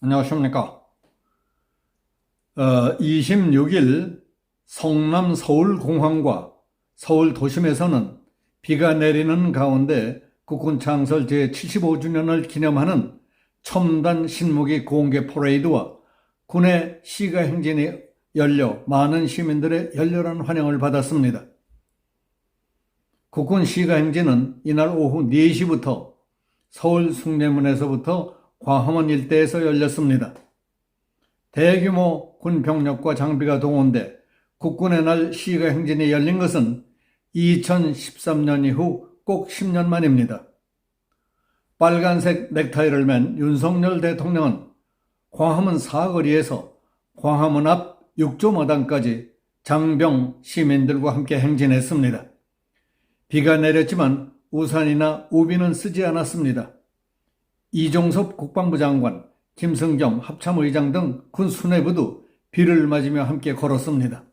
안녕하십니까. 26일 성남 서울공항과 서울 도심에서는 비가 내리는 가운데 국군 창설 제75주년을 기념하는 첨단 신무기 공개 퍼레이드와 군의 시가 행진이 열려 많은 시민들의 열렬한 환영을 받았습니다. 국군 시가 행진은 이날 오후 4시부터 서울 숭례문에서부터 광화문 일대에서 열렸습니다. 대규모 군 병력과 장비가 동원돼 국군의 날 시가 행진이 열린 것은 2013년 이후 꼭 10년 만입니다. 빨간색 넥타이를 맨 윤석열 대통령은 광화문 사거리에서 광화문 앞 6조마당까지 장병 시민들과 함께 행진했습니다. 비가 내렸지만 우산이나 우비는 쓰지 않았습니다. 이종섭 국방부 장관, 김승겸 합참의장 등 군 수뇌부도 비를 맞으며 함께 걸었습니다.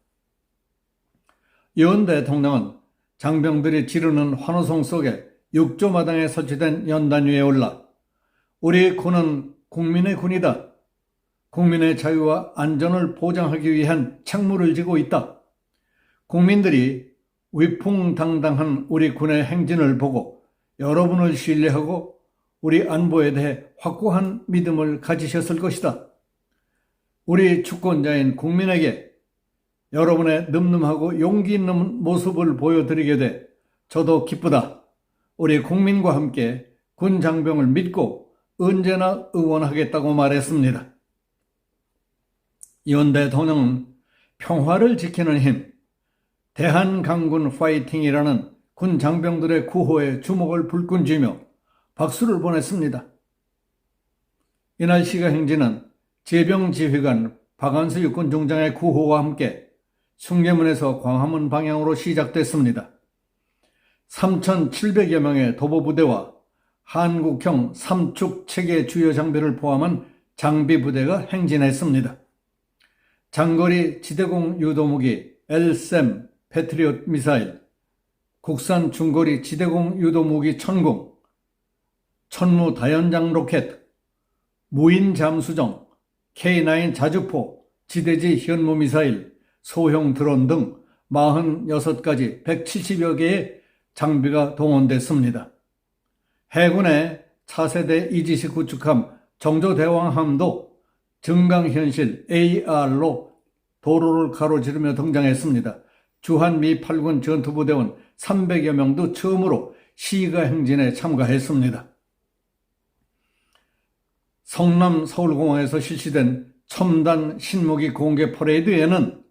윤 대통령은 장병들이 지르는 환호성 속에 6조마당에 설치된 연단 위에 올라 우리 군은 국민의 군이다. 국민의 자유와 안전을 보장하기 위한 책무를 지고 있다. 국민들이 위풍당당한 우리 군의 행진을 보고 여러분을 신뢰하고 우리 안보에 대해 확고한 믿음을 가지셨을 것이다. 우리 주권자인 국민에게 여러분의 늠름하고 용기 있는 모습을 보여드리게 돼 저도 기쁘다. 우리 국민과 함께 군 장병을 믿고 언제나 응원하겠다고 말했습니다. 윤 대통령은 평화를 지키는 힘, 대한강군 파이팅이라는 군 장병들의 구호에 주목을 불끈 쥐며 박수를 보냈습니다. 이날 시가 행진은 제병지휘관 박안수 육군중장의 구호와 함께 숭례문에서 광화문 방향으로 시작됐습니다. 3,700여 명의 도보부대와 한국형 3축 체계 주요 장비를 포함한 장비부대가 행진했습니다. 장거리 지대공 유도무기 LSAM 패트리엇 미사일, 국산 중거리 지대공 유도무기 천공, 천무 다연장 로켓, 무인 잠수정, K9 자주포, 지대지 현무 미사일, 소형 드론 등 46가지 170여 개의 장비가 동원됐습니다. 해군의 차세대 이지식 구축함 정조대왕함도 증강현실 AR로 도로를 가로지르며 등장했습니다. 주한미 8군 전투부대원 300여 명도 처음으로 시가 행진에 참가했습니다. 성남 서울공항에서 실시된 첨단 신무기 공개 퍼레이드에는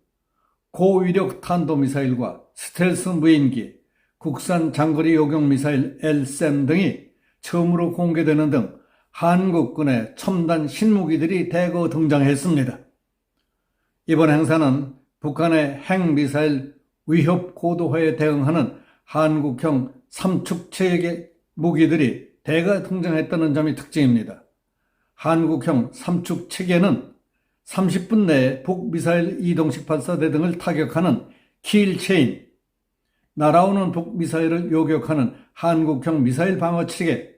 고위력 탄도미사일과 스텔스 무인기, 국산 장거리 요격 미사일 LSAM 등이 처음으로 공개되는 등 한국군의 첨단 신무기들이 대거 등장했습니다. 이번 행사는 북한의 핵미사일 위협 고도화에 대응하는 한국형 3축 체계 무기들이 대거 등장했다는 점이 특징입니다. 한국형 3축 체계는 30분 내에 북미사일 이동식 발사대 등을 타격하는 킬체인, 날아오는 북미사일을 요격하는 한국형 미사일 방어 체계,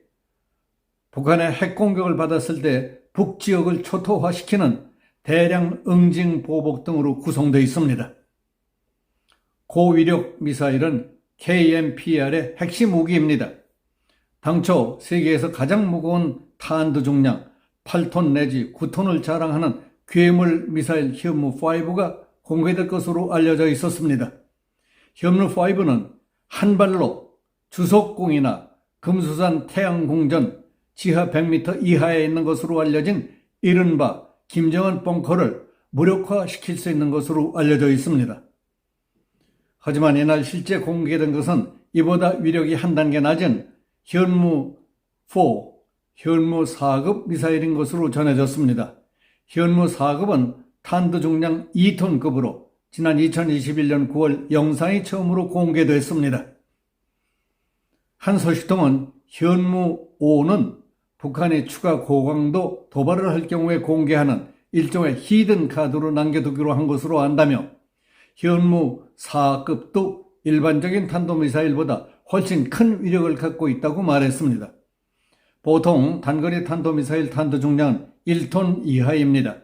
북한의 핵공격을 받았을 때 북지역을 초토화시키는 대량 응징 보복 등으로 구성되어 있습니다. 고위력 미사일은 KMPR의 핵심 무기입니다. 당초 세계에서 가장 무거운 탄두 중량 8톤 내지 9톤을 자랑하는 괴물 미사일 현무5가 공개될 것으로 알려져 있었습니다. 현무5는 한 발로 주석궁이나 금수산 태양궁전 지하 100m 이하에 있는 것으로 알려진 이른바 김정은 벙커를 무력화시킬 수 있는 것으로 알려져 있습니다. 하지만 이날 실제 공개된 것은 이보다 위력이 한 단계 낮은 현무4, 현무 4급 미사일인 것으로 전해졌습니다. 현무 4급은 탄두 중량 2톤급으로 지난 2021년 9월 영상이 처음으로 공개됐습니다. 한 소식통은 현무 5는 북한이 추가 고강도 도발을 할 경우에 공개하는 일종의 히든 카드로 남겨두기로 한 것으로 안다며 현무 4급도 일반적인 탄도미사일보다 훨씬 큰 위력을 갖고 있다고 말했습니다. 보통 단거리 탄도미사일 탄두 중량은 1톤 이하입니다.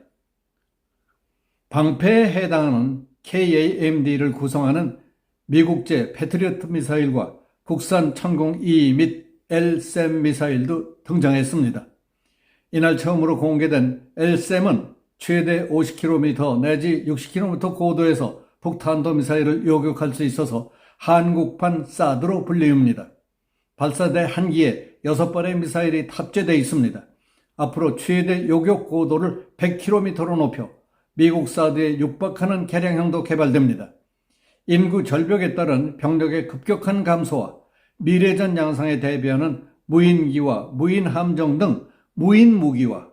방패에 해당하는 KAMD를 구성하는 미국제 패트리어트 미사일과 국산 천공-2 및 LSAM 미사일도 등장했습니다. 이날 처음으로 공개된 LSAM은 최대 50km 내지 60km 고도에서 북탄도 미사일을 요격할 수 있어서 한국판 사드로 불리웁니다. 발사대 한 기에 6발의 미사일이 탑재되어 있습니다. 앞으로 최대 요격 고도를 100km로 높여 미국 사드에 육박하는 개량형도 개발됩니다. 인구 절벽에 따른 병력의 급격한 감소와 미래전 양상에 대비하는 무인기와 무인함정 등 무인 무기와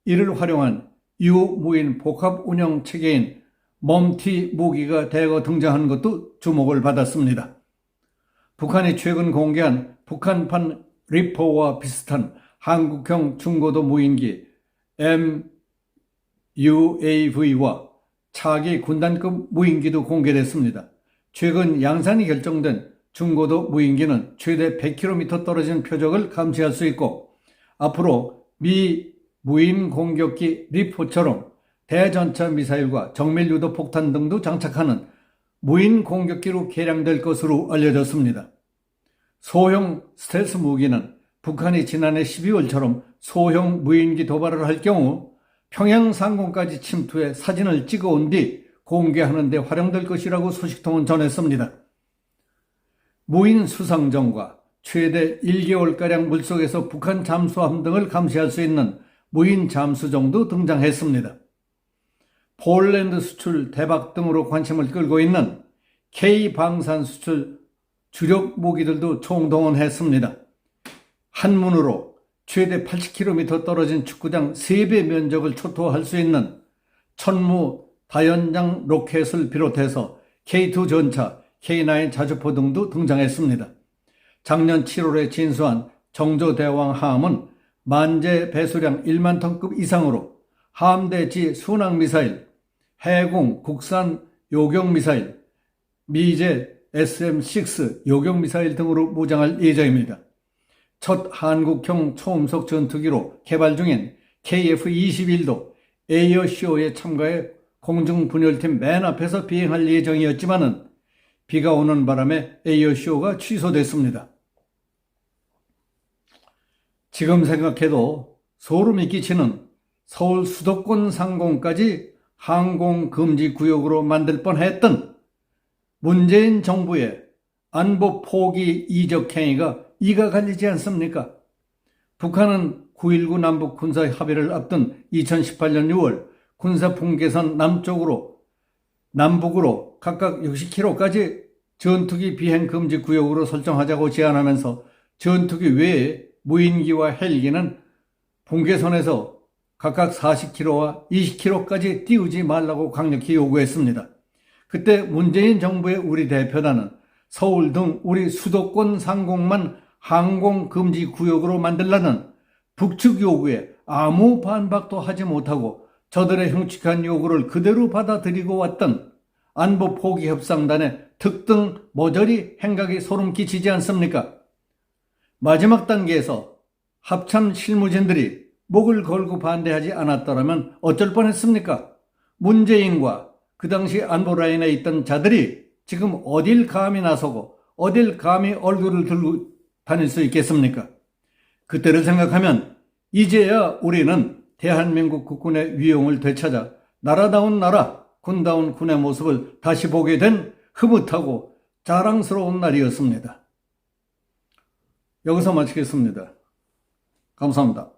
이를 활용한 유무인 복합 운영 체계인 멈티 무기가 대거 등장한 것도 주목을 받았습니다. 북한이 최근 공개한 북한판 리퍼와 비슷한 한국형 중고도 무인기 MUAV와 차기 군단급 무인기도 공개됐습니다. 최근 양산이 결정된 중고도 무인기는 최대 100km 떨어진 표적을 감시할 수 있고 앞으로 미 무인 공격기 리퍼처럼 대전차 미사일과 정밀 유도 폭탄 등도 장착하는 무인 공격기로 개량될 것으로 알려졌습니다. 소형 스텔스 무기는 북한이 지난해 12월처럼 소형 무인기 도발을 할 경우 평양 상공까지 침투해 사진을 찍어온 뒤 공개하는 데 활용될 것이라고 소식통은 전했습니다. 무인 수상정과 최대 1개월가량 물속에서 북한 잠수함 등을 감시할 수 있는 무인 잠수정도 등장했습니다. 폴란드 수출 대박 등으로 관심을 끌고 있는 K-방산 수출 주력 무기들도 총동원했습니다. 한문으로 최대 80km 떨어진 축구장 3배 면적을 초토화할 수 있는 천무 다연장 로켓을 비롯해서 K2 전차, K9 자주포 등도 등장했습니다. 작년 7월에 진수한 정조대왕 함은 만재 배수량 1만 톤급 이상으로 함대지 순항미사일, 해공 국산 요격미사일, 미제 SM-6 요격미사일 등으로 무장할 예정입니다. 첫 한국형 초음속 전투기로 개발 중인 KF-21도 에어쇼에 참가해 공중분열팀 맨 앞에서 비행할 예정이었지만은 비가 오는 바람에 에어쇼가 취소됐습니다. 지금 생각해도 소름이 끼치는 서울 수도권 상공까지 항공금지구역으로 만들 뻔했던 문재인 정부의 안보 포기 이적행위가 이가 갈리지 않습니까? 북한은 9.19 남북 군사 합의를 앞둔 2018년 6월 군사풍계선 남북으로 각각 60km까지 전투기 비행 금지 구역으로 설정하자고 제안하면서 전투기 외에 무인기와 헬기는 분계선에서 각각 40km와 20km까지 띄우지 말라고 강력히 요구했습니다. 그때 문재인 정부의 우리 대표단은 서울 등 우리 수도권 상공만 항공금지 구역으로 만들라는 북측 요구에 아무 반박도 하지 못하고 저들의 흉측한 요구를 그대로 받아들이고 왔던 안보 포기 협상단의 특등 모조리 행각이 소름 끼치지 않습니까? 마지막 단계에서 합참 실무진들이 목을 걸고 반대하지 않았더라면 어쩔 뻔했습니까? 문재인과 그 당시 안보 라인에 있던 자들이 지금 어딜 감히 나서고 어딜 감히 얼굴을 들고 다닐 수 있겠습니까? 그때를 생각하면 이제야 우리는 대한민국 국군의 위용을 되찾아 나라다운 나라, 군다운 군의 모습을 다시 보게 된 흐뭇하고 자랑스러운 날이었습니다. 여기서 마치겠습니다. 감사합니다.